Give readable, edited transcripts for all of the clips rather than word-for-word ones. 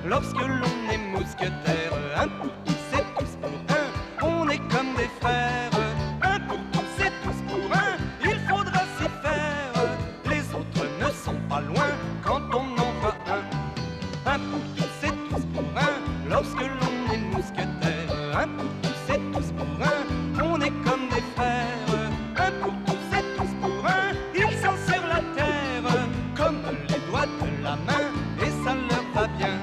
lorsque l'on est mousquetaire. Un pour tous et tous pour un, on est comme des frères. Un pour tous et tous pour un, il faudra s'y faire. Les autres ne sont pas loin quand on en voit un. Un pour tous et tous pour un, lorsque l'on est mousquetaire. Un pour tous et tous pour un, on est comme des frères. Un pour tous et tous pour un, ils sont sur la terre comme les doigts de la main, et ça leur va bien.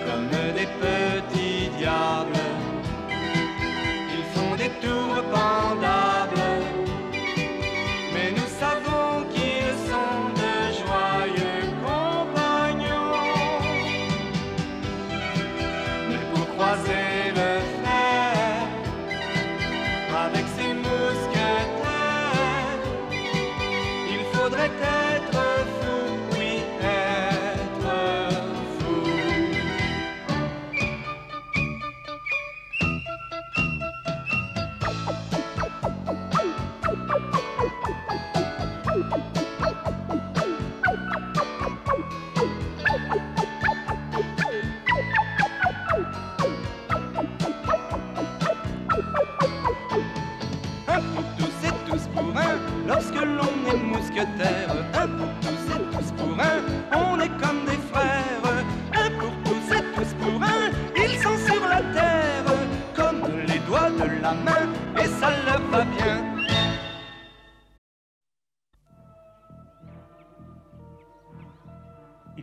Comme des petits diables, ils font des tours pendables, mais nous savons qu'ils sont de joyeux compagnons. Mais pour croiser le fer avec ses mousquetaires, il faudrait être fou, oui, être fou. Un pour tous et tous pour un, lorsque l'on est mousquetaire. Un pour tous et tous pour un, on est comme des frères. Un pour tous et tous pour un, ils sont sur la terre comme les doigts de la main, et ça leur va bien.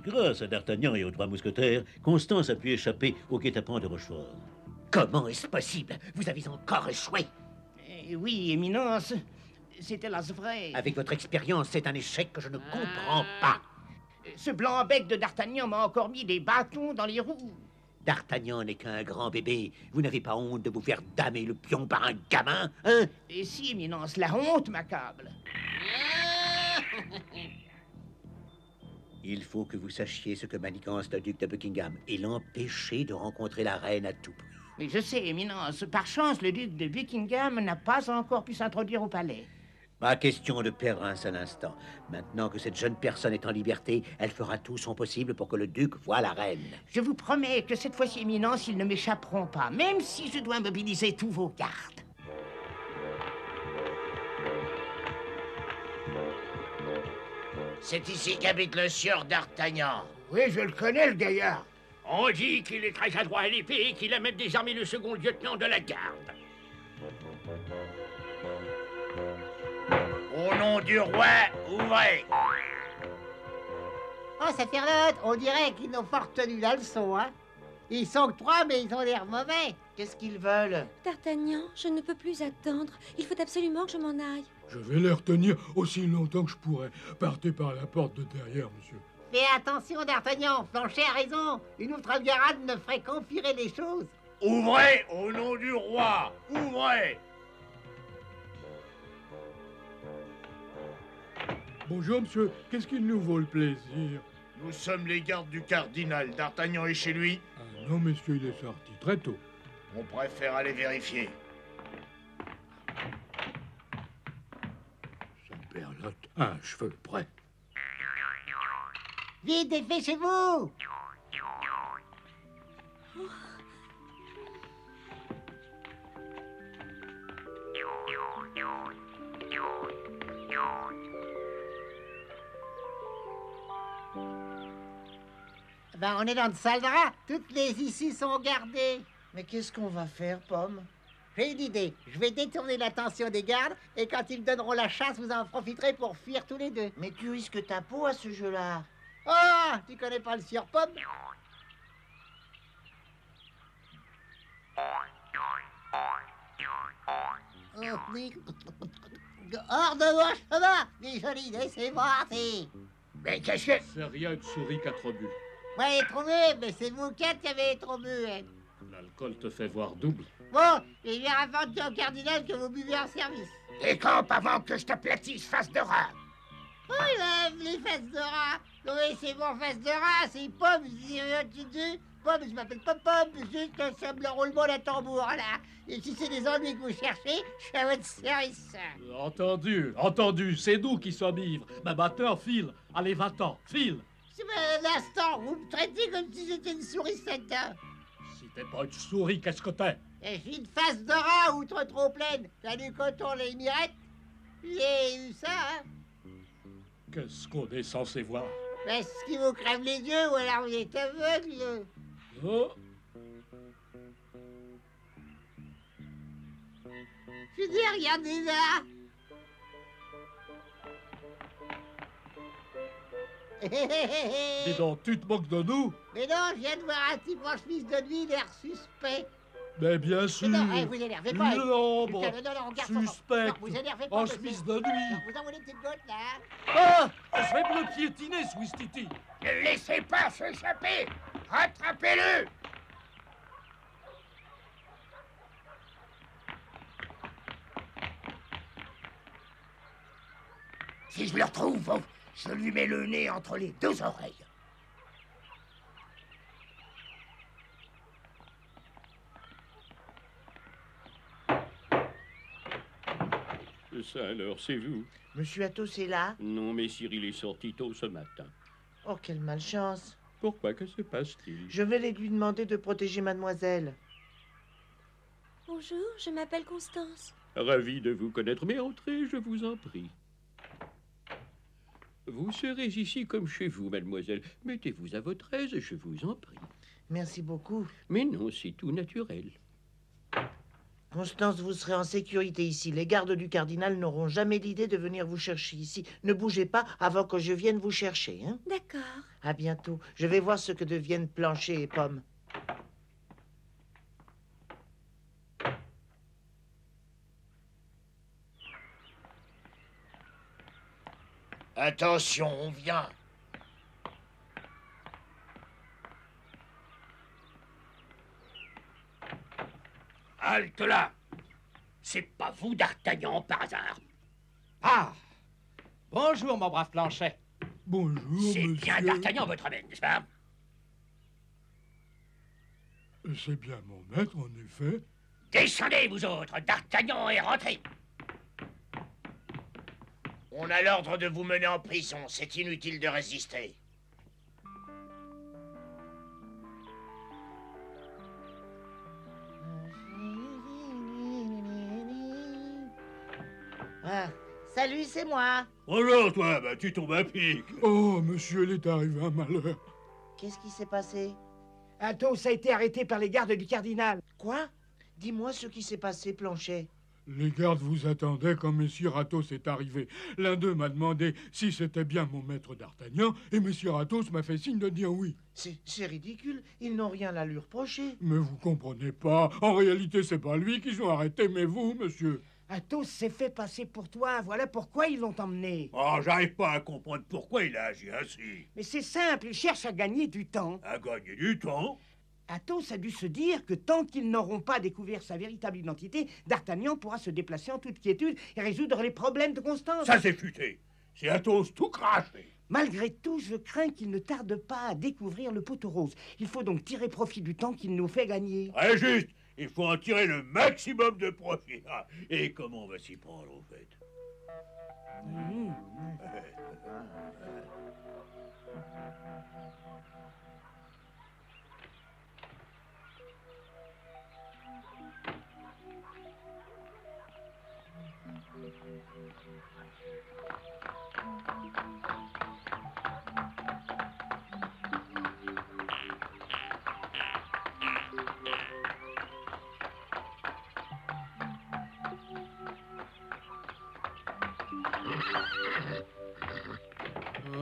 Grâce à D'Artagnan et aux trois mousquetaires, Constance a pu échapper au guet-apens de Rochefort. Comment est-ce possible? Vous avez encore échoué. Oui, Éminence, c'était la vraie. Avec votre expérience, c'est un échec que je ne comprends pas. Ce blanc-bec de D'Artagnan m'a encore mis des bâtons dans les roues. D'Artagnan n'est qu'un grand bébé. Vous n'avez pas honte de vous faire damer le pion par un gamin, hein? Et si, Éminence, la honte m'accable. Il faut que vous sachiez ce que manigance le duc de Buckingham et l'empêcher de rencontrer la reine à tout prix. Mais je sais, Éminence, par chance, le duc de Buckingham n'a pas encore pu s'introduire au palais. Pas question de perdre un seul instant. Maintenant que cette jeune personne est en liberté, elle fera tout son possible pour que le duc voie la reine. Je vous promets que cette fois-ci, Éminence, ils ne m'échapperont pas, même si je dois mobiliser tous vos gardes. C'est ici qu'habite le sieur d'Artagnan. Oui, je le connais, le gaillard. On dit qu'il est très adroit à l'épée et qu'il a même désarmé le second lieutenant de la garde. Au nom du roi, ouvrez. Oh, sacerdote, on dirait qu'ils n'ont pas retenu la leçon, hein. Ils sont que trois, mais ils ont l'air mauvais. Qu'est-ce qu'ils veulent? D'Artagnan, je ne peux plus attendre. Il faut absolument que je m'en aille. Je vais les retenir aussi longtemps que je pourrai. Partez par la porte de derrière, monsieur. Fais attention, D'Artagnan, Planchet a raison. Une autre algarade ne ferait qu'empirer les choses. Ouvrez au nom du roi, ouvrez. Bonjour, monsieur. Qu'est-ce qu'il nous vaut le plaisir? Nous sommes les gardes du cardinal. D'Artagnan est chez lui. Ah non, monsieur, il est sorti très tôt. On préfère aller vérifier. Saperlotte, un cheveu près. Vite, dépêchez-vous! Ben, on est dans le salle de rat. Toutes les issues sont gardées. Mais qu'est-ce qu'on va faire, Pomme? J'ai une idée. Je vais détourner l'attention des gardes et quand ils donneront la chasse, vous en profiterez pour fuir tous les deux. Mais tu risques ta peau à ce jeu-là. Oh, tu connais pas le sieur Pomme? Hors de mon chemin, mes jolies idées, c'est parti. Mais qu'est-ce que... C'est rien de souris qu'à trop bu. Ouais, trop bu, mais c'est vous quatre qui avez trop bu. Hein. L'alcool te fait voir double. Bon, je vais raconter au cardinal que vous buvez en service. Décampe avant que je t'aplatisse, face de rat. Oh, il aime les fesses de rat. Oui, c'est bon, fesses de rat, c'est Pomme, Pomme, je m'appelle pas Pomme, juste que ça me le roulement d'un tambour, là. Et si c'est des ennuis que vous cherchez, je suis à votre service. Entendu, entendu, c'est nous qui sommes ivres. Ma batteur, file. Allez, va-t'en, file. Un instant, vous me traitez comme si j'étais une souris Satan. Si t'es pas une souris, qu'est-ce que t'es? Et j'ai une face de rat outre trop pleine. T'as du coton, les mirettes? J'ai eu ça, hein? Qu'est-ce qu'on est censé voir? Est-ce qu'il vous crève les yeux ou alors vous êtes aveugle? Oh, Je dis, regardez là. dis donc, tu te moques de nous? Mais non, je viens de voir un type en chemise de nuit, l'air suspect. Mais bien sûr. Mais non, vous énervez pas. L'ombre Putain, non, regarde son- suspecte Non, vous énervez pas, en monsieur. chemise de Non, nuit. vous envoyez une petite goutte, là. Ah! Je vais me le piétiner, Swistiti. Ne laissez pas s'échapper. Rattrapez-le. Si je le retrouve, je lui mets le nez entre les deux oreilles. Ça alors, c'est vous? Monsieur Athos est là? Non, mais Cyril est sorti tôt ce matin. Oh, quelle malchance. Pourquoi? Que se passe-t-il? Je venais de lui demander de protéger mademoiselle. Bonjour, je m'appelle Constance. Ravi de vous connaître, mais entrez, je vous en prie. Vous serez ici comme chez vous, mademoiselle. Mettez-vous à votre aise, je vous en prie. Merci beaucoup. Mais non, c'est tout naturel. Constance, vous serez en sécurité ici. Les gardes du cardinal n'auront jamais l'idée de venir vous chercher ici. Ne bougez pas avant que je vienne vous chercher, hein? D'accord. À bientôt. Je vais voir ce que deviennent Plancher et Pomme. Attention, on vient. Halte là. C'est pas vous, D'Artagnan, par hasard. Ah! Bonjour, mon brave Planchet. Bonjour, C'est bien monsieur. D'Artagnan, votre maître, n'est-ce pas? C'est bien mon maître, en effet. Descendez, vous autres. D'Artagnan est rentré. On a l'ordre de vous mener en prison. C'est inutile de résister. Ah, salut, c'est moi. Bonjour, toi, bah, tu tombes à pic. Oh, monsieur, il est arrivé un malheur. Qu'est-ce qui s'est passé? Athos a été arrêté par les gardes du cardinal. Quoi? Dis-moi ce qui s'est passé, Planchet. Les gardes vous attendaient quand Messire Athos est arrivé. L'un d'eux m'a demandé si c'était bien mon maître d'Artagnan, et Messire Athos m'a fait signe de dire oui. C'est ridicule, ils n'ont rien à lui reprocher. Mais vous comprenez pas, en réalité c'est pas lui qu'ils ont arrêté, mais vous, monsieur. Athos s'est fait passer pour toi, voilà pourquoi ils l'ont emmené. Oh, j'arrive pas à comprendre pourquoi il a agi ainsi. Mais c'est simple, il cherche à gagner du temps. À gagner du temps? Athos a dû se dire que tant qu'ils n'auront pas découvert sa véritable identité, D'Artagnan pourra se déplacer en toute quiétude et résoudre les problèmes de Constance. Ça c'est futé. C'est Athos tout craché. Malgré tout, je crains qu'il ne tarde pas à découvrir le pot aux roses. Il faut donc tirer profit du temps qu'il nous fait gagner. Très juste. Il faut en tirer le maximum de profit. Ah, et comment on va s'y prendre, au fait?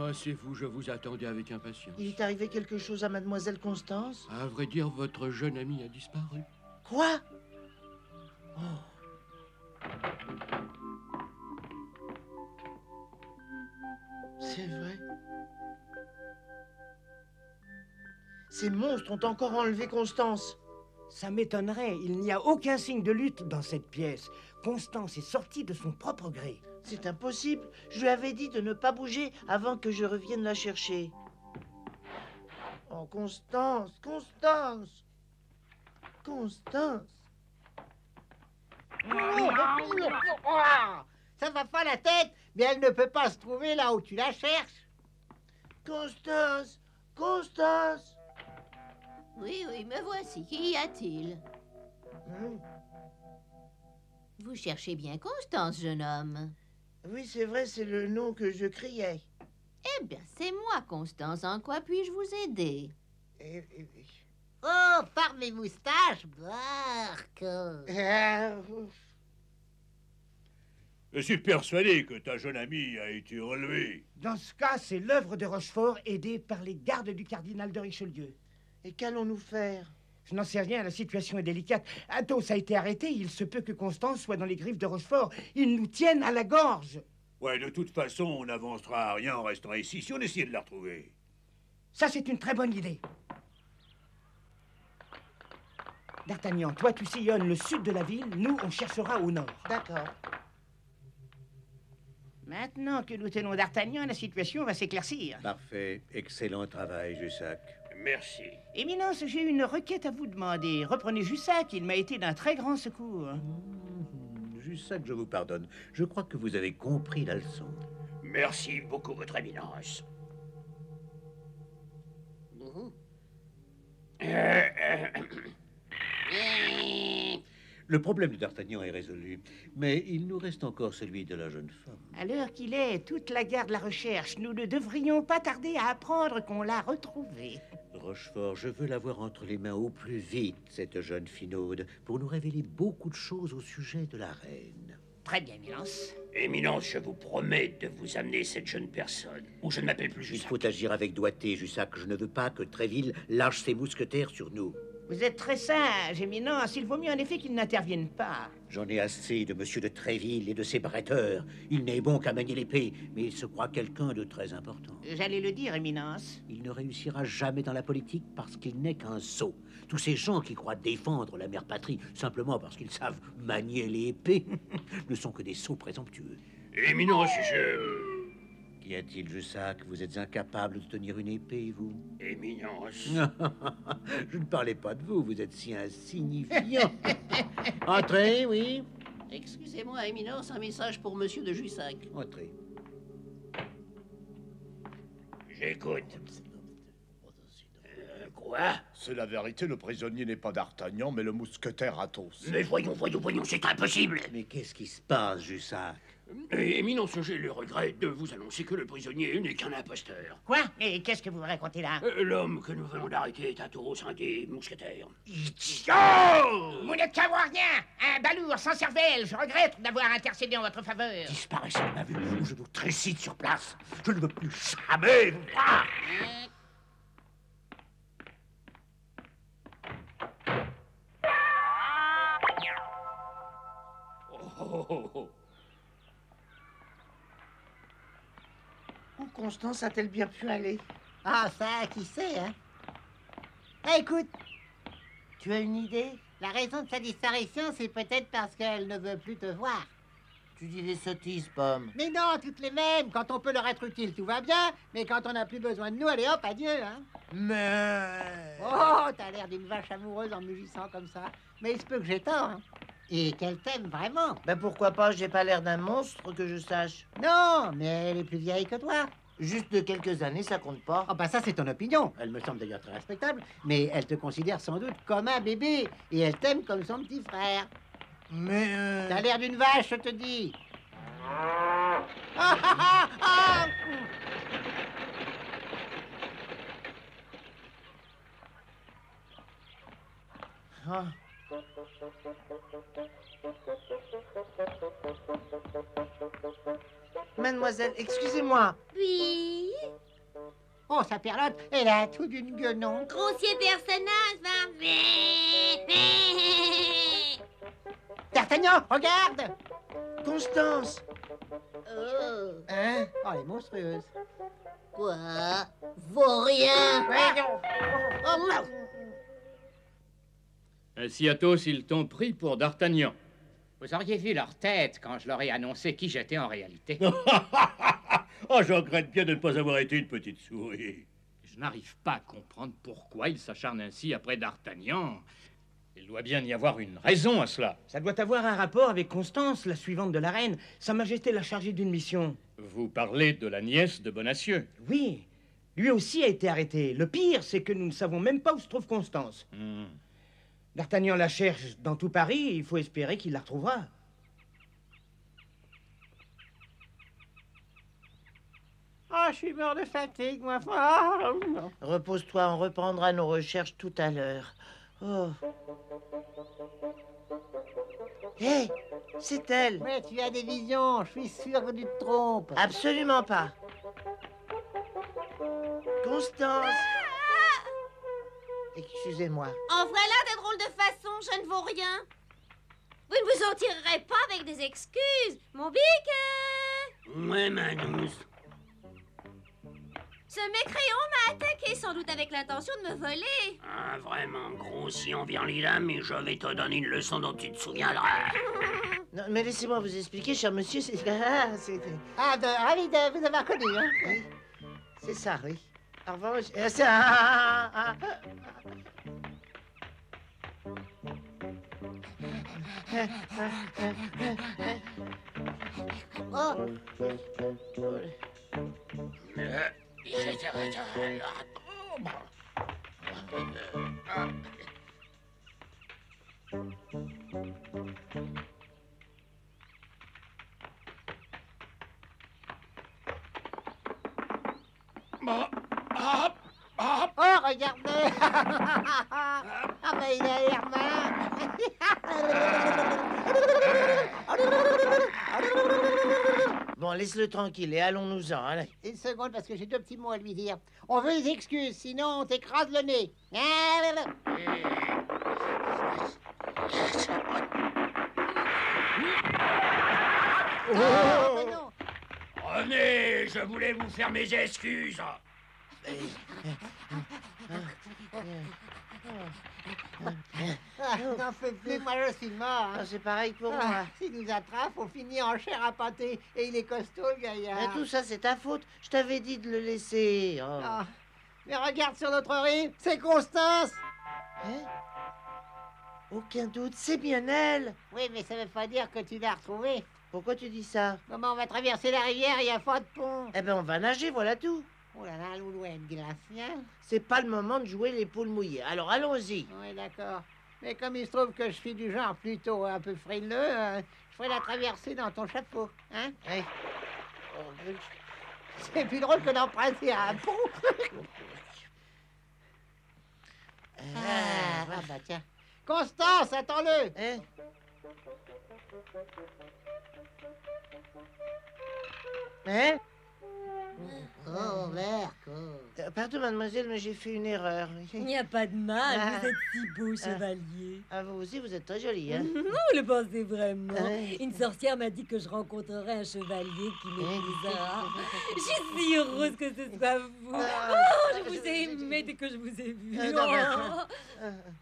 Ah, c'est vous, je vous attendais avec impatience. Il est arrivé quelque chose à mademoiselle Constance? À vrai dire, votre jeune ami a disparu. Quoi? Oh. C'est vrai. Ces monstres ont encore enlevé Constance. Ça m'étonnerait, il n'y a aucun signe de lutte dans cette pièce. Constance est sortie de son propre gré. C'est impossible. Je lui avais dit de ne pas bouger avant que je revienne la chercher. Oh, Constance, Constance, Constance. Ça va pas la tête, mais elle ne peut pas se trouver là où tu la cherches. Constance! Constance! Oui, oui, me voici. Qu'y a-t-il? Vous cherchez bien Constance, jeune homme. Oui, c'est vrai, c'est le nom que je criais. Eh bien, c'est moi, Constance. En quoi puis-je vous aider? Oh, par mes moustaches, barque. Je suis persuadé que ta jeune amie a été relevée. Dans ce cas, c'est l'œuvre de Rochefort, aidée par les gardes du cardinal de Richelieu. Et qu'allons-nous faire? Je n'en sais rien, la situation est délicate. Athos a été arrêté, il se peut que Constance soit dans les griffes de Rochefort. Ils nous tiennent à la gorge. Ouais, de toute façon, on n'avancera à rien en restant ici si on essayait de la retrouver. Ça, c'est une très bonne idée. D'Artagnan, toi, tu sillonnes le sud de la ville, nous, on cherchera au nord. D'accord. Maintenant que nous tenons d'Artagnan, la situation va s'éclaircir. Parfait. Excellent travail, Jussac. Merci. Éminence, j'ai une requête à vous demander. Reprenez Jussac, il m'a été d'un très grand secours. Jussac, je vous pardonne. Je crois que vous avez compris la leçon. Merci beaucoup, votre éminence. Le problème de d'Artagnan est résolu, mais il nous reste encore celui de la jeune femme. À l'heure qu'il est, toute la garde la recherche. Nous ne devrions pas tarder à apprendre qu'on l'a retrouvée. Rochefort, je veux l'avoir entre les mains au plus vite, cette jeune finaude, pour nous révéler beaucoup de choses au sujet de la reine. Très bien, Éminence. Éminence, je vous promets de vous amener cette jeune personne. Ou je ne m'appelle plus Il Jussac. faut agir avec doigté, Jussac. Je ne veux pas que Tréville lâche ses mousquetaires sur nous. Vous êtes très sage, Éminence. Il vaut mieux en effet qu'ils n'interviennent pas. J'en ai assez de monsieur de Tréville et de ses bretteurs. Il n'est bon qu'à manier l'épée, mais il se croit quelqu'un de très important. J'allais le dire, Éminence. Il ne réussira jamais dans la politique parce qu'il n'est qu'un sot. Tous ces gens qui croient défendre la mère patrie simplement parce qu'ils savent manier l'épée ne sont que des sots présomptueux. Éminence, je... Qu'y a-t-il, Jussac? Vous êtes incapable de tenir une épée, vous? Éminence. Je ne parlais pas de vous, vous êtes si insignifiant. Entrez, oui. Excusez-moi, Éminence, un message pour Monsieur de Jussac. Entrez. J'écoute. Quoi? C'est la vérité, le prisonnier n'est pas d'Artagnan, mais le mousquetaire Athos. Mais voyons, c'est impossible. Mais qu'est-ce qui se passe, Jussac? Éminence, j'ai le regret de vous annoncer que le prisonnier n'est qu'un imposteur. Quoi? Et qu'est-ce que vous racontez là? L'homme que nous venons d'arrêter est Athos, un des mousquetaires. Idiot! Vous n'êtes qu'à voir rien! Un balourd sans cervelle! Je regrette d'avoir intercédé en votre faveur. Disparaissez de ma vue, ou je vous tresside sur place. Je ne veux plus jamais vous voir. Où Constance a-t-elle bien pu aller? Ah, ça, qui sait, hein? Écoute, Tu as une idée? la raison de sa disparition, c'est peut-être parce qu'elle ne veut plus te voir. Tu dis des sottises, Pomme. Mais non, toutes les mêmes. Quand on peut leur être utile, tout va bien. Mais quand on n'a plus besoin de nous, allez hop, adieu, hein. Mais... Oh, t'as l'air d'une vache amoureuse en mugissant comme ça. Mais il se peut que j'ai tort, hein. Et qu'elle t'aime vraiment. Ben pourquoi pas, j'ai pas l'air d'un monstre que je sache. Non, mais elle est plus vieille que toi. Juste de quelques années, ça compte pas. Ah bah ça, c'est ton opinion. Elle me semble d'ailleurs très respectable. Mais elle te considère sans doute comme un bébé. Et elle t'aime comme son petit frère. Mais... T'as l'air d'une vache, je te dis. Ah, ah, ah, ah. Mademoiselle, excusez-moi. Oui. Oh, sa perlotte, elle a tout d'une guenon. Grossier personnage, va. D'Artagnan, regarde. Constance. Oh. Hein? Oh, elle est monstrueuse. Quoi? Vaurien. Oh, Ainsi, Athos, ils t'ont pris pour d'Artagnan. Vous auriez vu leur tête quand je leur ai annoncé qui j'étais en réalité. Oh, je regrette bien de ne pas avoir été une petite souris. Je n'arrive pas à comprendre pourquoi ils s'acharnent ainsi après d'Artagnan. Il doit bien y avoir une raison à cela. Ça doit avoir un rapport avec Constance, la suivante de la reine. Sa Majesté l'a chargée d'une mission. Vous parlez de la nièce de Bonacieux. Oui, Lui aussi a été arrêté. Le pire, c'est que nous ne savons même pas où se trouve Constance. D'Artagnan la cherche dans tout Paris, il faut espérer qu'il la retrouvera. Ah, je suis mort de fatigue, moi. Repose-toi, on reprendra nos recherches tout à l'heure. Oh. Hé, c'est elle. Ouais, tu as des visions, je suis sûr que tu te trompes. Absolument pas. Constance. Excusez-moi. En voilà des drôles de façon, je ne vaux rien. Vous ne vous en tirerez pas avec des excuses, mon bique. Ouais, Manous. Ce mécréant m'a attaqué, sans doute avec l'intention de me voler. Ah, vraiment, grossier envers les dames, mais je vais te donner une leçon dont tu te souviendras. Non, mais laissez-moi vous expliquer, cher monsieur, c'est... Ravi de vous avoir connu, hein. Oui, c'est ça, oui. En revanche... Oh, regardez. Ah, ben, il a l'air malin. Bon, laisse-le tranquille et allons-nous-en, allez. Une seconde, parce que j'ai deux petits mots à lui dire. On veut des excuses, sinon on t'écrase le nez. Oh, mais non. Revenez, je voulais vous faire mes excuses. N'en fais plus, moi je suis mort. Ah, c'est pareil pour moi. S'il nous attrape, on finit en chair à pâté. Et il est costaud, le gaillard. Mais tout ça, c'est ta faute. Je t'avais dit de le laisser. Oh. Ah, mais regarde sur notre rive, c'est Constance. Hein? Aucun doute, c'est bien elle. Oui, mais ça veut pas dire que tu l'as retrouvée. Pourquoi tu dis ça? Comment on va traverser la rivière, il n'y a pas de pont. Eh ben, on va nager, voilà tout. Oh là là, l'oulouette glaciale. C'est pas le moment de jouer les poules mouillées. Alors, allons-y. Oui, d'accord. Mais comme il se trouve que je suis du genre plutôt un peu frileux, je ferai la traversée dans ton chapeau, hein? Oui. C'est plus drôle que d'emprunter un pont. Ah bah tiens. Constance, attends-le. Hein? Hein? Oh, merde. Pardon, mademoiselle, mais j'ai fait une erreur. Il n'y a pas de mal, Ah. vous êtes si beau, chevalier. Ah, vous aussi, vous êtes très jolie, hein? Non, vous le pensez vraiment. Ouais. Une sorcière m'a dit que je rencontrerais un chevalier qui m'épousera. Je suis si heureuse que ce soit vous. Oh, je vous ai aimé dès que je vous ai vu.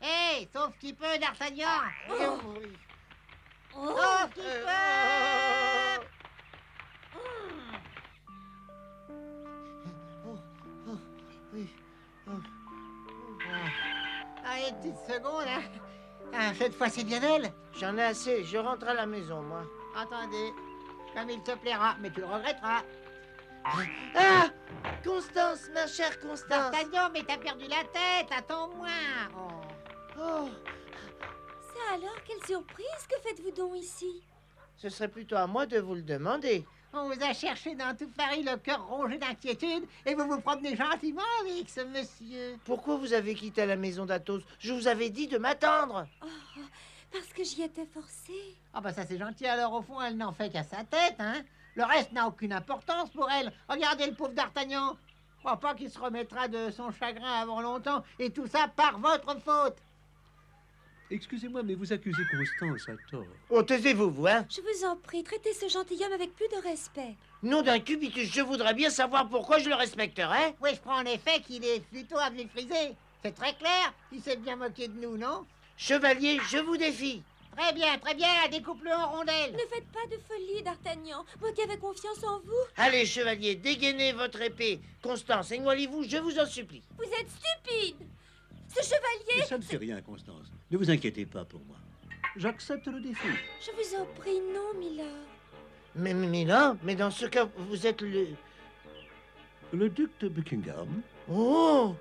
Hé, sauve qui peut, D'Artagnan. Oh. Sauve qui peut. Oui. Allez, une petite seconde, hein. Ah, cette fois, c'est bien elle. J'en ai assez, je rentre à la maison, moi. Attendez, comme il te plaira, mais tu le regretteras. Ah! Constance, ma chère Constance. D'Artagnan, mais t'as perdu la tête, attends-moi. Oh, Ça alors, quelle surprise, que faites-vous donc ici? ce serait plutôt à moi de vous le demander. On vous a cherché dans tout Paris le cœur rongé d'inquiétude et vous vous promenez gentiment avec ce monsieur. Pourquoi vous avez quitté la maison d'Athos? Je vous avais dit de m'attendre. Oh, parce que j'y étais forcée. Ah bah ça c'est gentil, alors au fond elle n'en fait qu'à sa tête, hein. Le reste n'a aucune importance pour elle. Regardez le pauvre D'Artagnan. Je crois pas qu'il se remettra de son chagrin avant longtemps et tout ça par votre faute. Excusez-moi, mais vous accusez Constance à tort. Oh, taisez-vous, vous, hein? Je vous en prie, traitez ce gentilhomme avec plus de respect. Nom d'un cubitus, je voudrais bien savoir pourquoi je le respecterais. Oui, je prends en effet qu'il est plutôt à vue frisée. C'est très clair, il s'est bien moqué de nous, non? Chevalier, je vous défie. Très bien, découpe-le en rondelles. Ne faites pas de folie, D'Artagnan. Moi qui avais confiance en vous. Allez, chevalier, dégainez votre épée. Constance, éloignez-vous, je vous en supplie. Vous êtes stupide. Ce chevalier... Mais ça ne fait rien, Constance. Ne vous inquiétez pas pour moi. J'accepte le défi. Je vous en prie, non, Milord. Mais là, mais dans ce cas, vous êtes le... Le duc de Buckingham. Oh!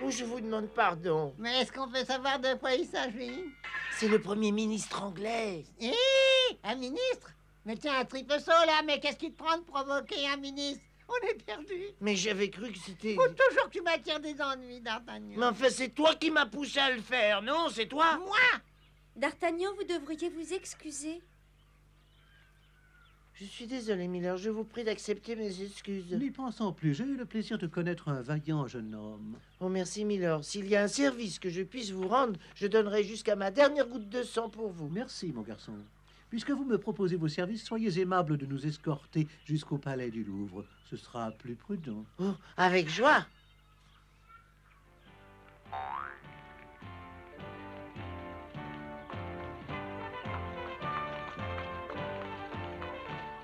Oh, je vous demande pardon. Mais est-ce qu'on peut savoir de quoi il s'agit? C'est le Premier ministre anglais. Hé! Un ministre? Mais tiens, un triple saut là, mais qu'est-ce qui te prend de provoquer un ministre? On est perdu. Mais j'avais cru que c'était... Faut toujours que tu m'attires des ennuis, D'Artagnan. Mais enfin, c'est toi qui m'as poussé à le faire, non? C'est toi? Moi? D'Artagnan, vous devriez vous excuser. Je suis désolé, Miller. Je vous prie d'accepter mes excuses. N'y pensons plus. J'ai eu le plaisir de connaître un vaillant jeune homme. Oh, merci, Miller. S'il y a un service que je puisse vous rendre, je donnerai jusqu'à ma dernière goutte de sang pour vous. Merci, mon garçon. Puisque vous me proposez vos services, soyez aimable de nous escorter jusqu'au palais du Louvre. Ce sera plus prudent. Oh, avec joie.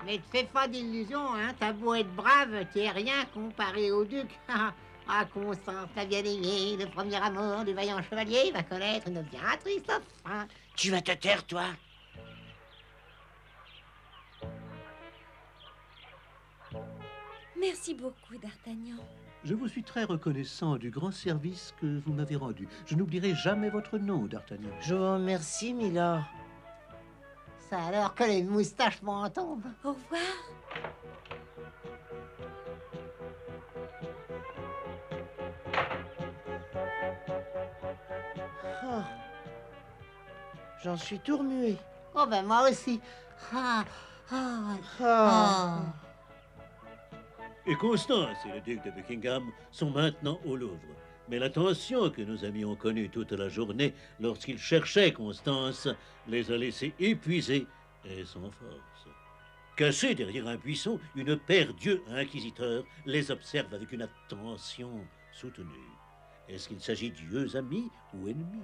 Mais te fais pas d'illusions, hein. T'as beau être brave, t'es rien comparé au duc. Ah, Constance, la bien aimée, le premier amour du vaillant chevalier va connaître une bien triste fin. Tu vas te taire, toi. Merci beaucoup, D'Artagnan. Je vous suis très reconnaissant du grand service que vous m'avez rendu. Je n'oublierai jamais votre nom, D'Artagnan. Je vous remercie, Miller. Ça alors que les moustaches m'en tombent. Au revoir. Oh. J'en suis tout remué. Oh ben moi aussi. Ah, ah, Ah. Et Constance et le duc de Buckingham sont maintenant au Louvre. Mais l'attention que nos amis ont connue toute la journée lorsqu'ils cherchaient Constance les a laissés épuisés et sans force. Cachés derrière un buisson, une paire d'yeux inquisiteurs les observe avec une attention soutenue. Est-ce qu'il s'agit d'yeux amis ou ennemis?